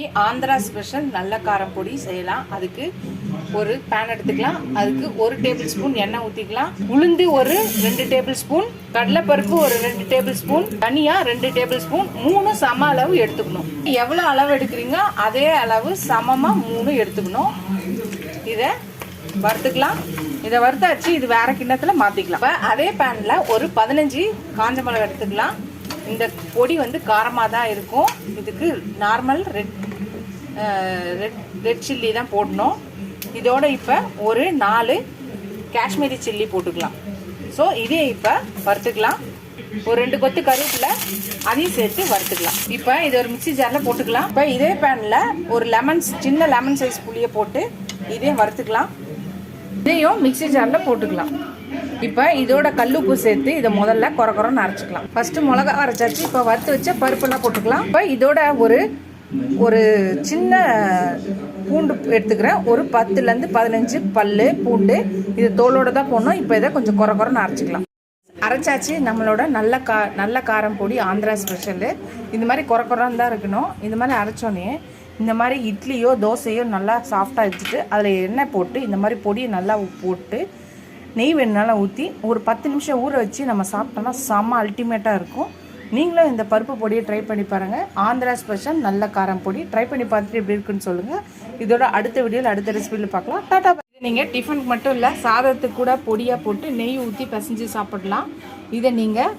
Andhra special நல்ல காரம் பொடி செய்யலாம். அதுக்கு ஒரு பேன் எடுத்துக்கலாம். அதுக்கு 1 டேபிள் ஸ்பூன் எண்ணெய் ஊற்றிக்கலாம். உளுந்து ஒரு 2 டேபிள் ஸ்பூன், கடலைப்பருப்பு ஒரு 2 டேபிள் ஸ்பூன், தனியா 2 டேபிள் ஸ்பூன், 3 சம அளவு எடுத்துக்கணும். எவ்வளோ அளவு எடுக்கிறீங்க அதே அளவு சமமாக 3 எடுத்துக்கணும். இதை வறுத்துக்கலாம். இதை வறுத்தாச்சு. இது வேற கிண்ணத்தில் மாற்றிக்கலாம். இப்போ அதே பேனில் ஒரு 15 காஞ்ச மிளகாய் எடுத்துக்கலாம். இந்த பொடி வந்து காரமாக தான் இருக்கும். இதுக்கு நார்மல் ரெட் சில்லி தான் போடணும். இதோட இப்போ ஒரு 4 காஷ்மீரி சில்லி போட்டுக்கலாம். ஸோ இதே இப்போ வறுத்துக்கலாம். ஒரு 2 கொத்து கருவேப்பிலை அதையும் சேர்த்து வறுத்துக்கலாம். இப்போ இது ஒரு மிக்சி ஜாரில் போட்டுக்கலாம். இப்போ இதே பேனில் ஒரு சின்ன லெமன் சைஸ் புளியை போட்டு இதையும் வறுத்துக்கலாம். இதையும் மிக்சி ஜாரில் போட்டுக்கலாம். இப்போ இதோட கல்லுப்பு சேர்த்து இதை முதல்ல குறன்னு அரைச்சிக்கலாம். ஃபர்ஸ்ட் மிளகா அரைச்சாச்சு. இப்போ வறுத்து வச்ச பருப்பெல்லாம் போட்டுக்கலாம். இப்போ இதோட ஒரு சின்ன பூண்டு எடுத்துக்கிறேன். ஒரு 10லேருந்து 15 பல்லு பூண்டு. இது தோலோடு தான் போடணும். இப்போ இதை கொஞ்சம் குறன்னு அரைச்சிக்கலாம். அரைச்சாச்சு. நம்மளோட நல்ல காரம் பொடி ஆந்திரா ஸ்பெஷலு. இந்த மாதிரி குறன்னு தான் இருக்கணும். இந்த மாதிரி அரைச்சோன்னே இந்த மாதிரி இட்லியோ தோசையோ நல்லா சாஃப்டாக வச்சுட்டு அதில் எண்ணெய் போட்டு இந்த மாதிரி பொடியை நல்லா போட்டு நெய் வேணுனாலும் ஊற்றி ஒரு 10 நிமிஷம் ஊற வச்சு நம்ம சாப்பிட்டோம்னா செம்ம அல்டிமேட்டாக இருக்கும். நீங்களும் இந்த பருப்பு பொடியை ட்ரை பண்ணி பாருங்கள். ஆந்திரா ஸ்பெஷல் நல்ல காரம் பொடி ட்ரை பண்ணி பார்த்துட்டு எப்படி இருக்குன்னு சொல்லுங்கள். இதோட அடுத்த வீடியோவில் அடுத்த ரெசிபியில் பார்க்கலாம். டாடா. நீங்கள் டிஃபனுக்கு மட்டும் இல்லை, சாதத்துக்கு கூட பொடியாக போட்டு நெய் ஊற்றி பிசைஞ்சு சாப்பிடலாம். இதை நீங்கள்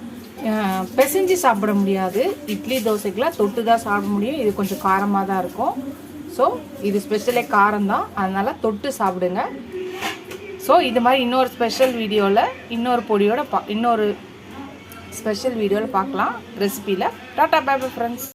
பிசைஞ்சு சாப்பிட முடியாது. இட்லி தோசைக்கெலாம் தொட்டு தான் சாப்பிட முடியும். இது கொஞ்சம் காரமாக தான் இருக்கும். ஸோ இது ஸ்பெஷலே காரம் தான், அதனால் தொட்டு சாப்பிடுங்க. ஸோ இது மாதிரி இன்னொரு ஸ்பெஷல் வீடியோவில் இன்னொரு ஸ்பெஷல் வீடியோவில் பார்க்கலாம் ரெசிபியில். Tata bye bye friends.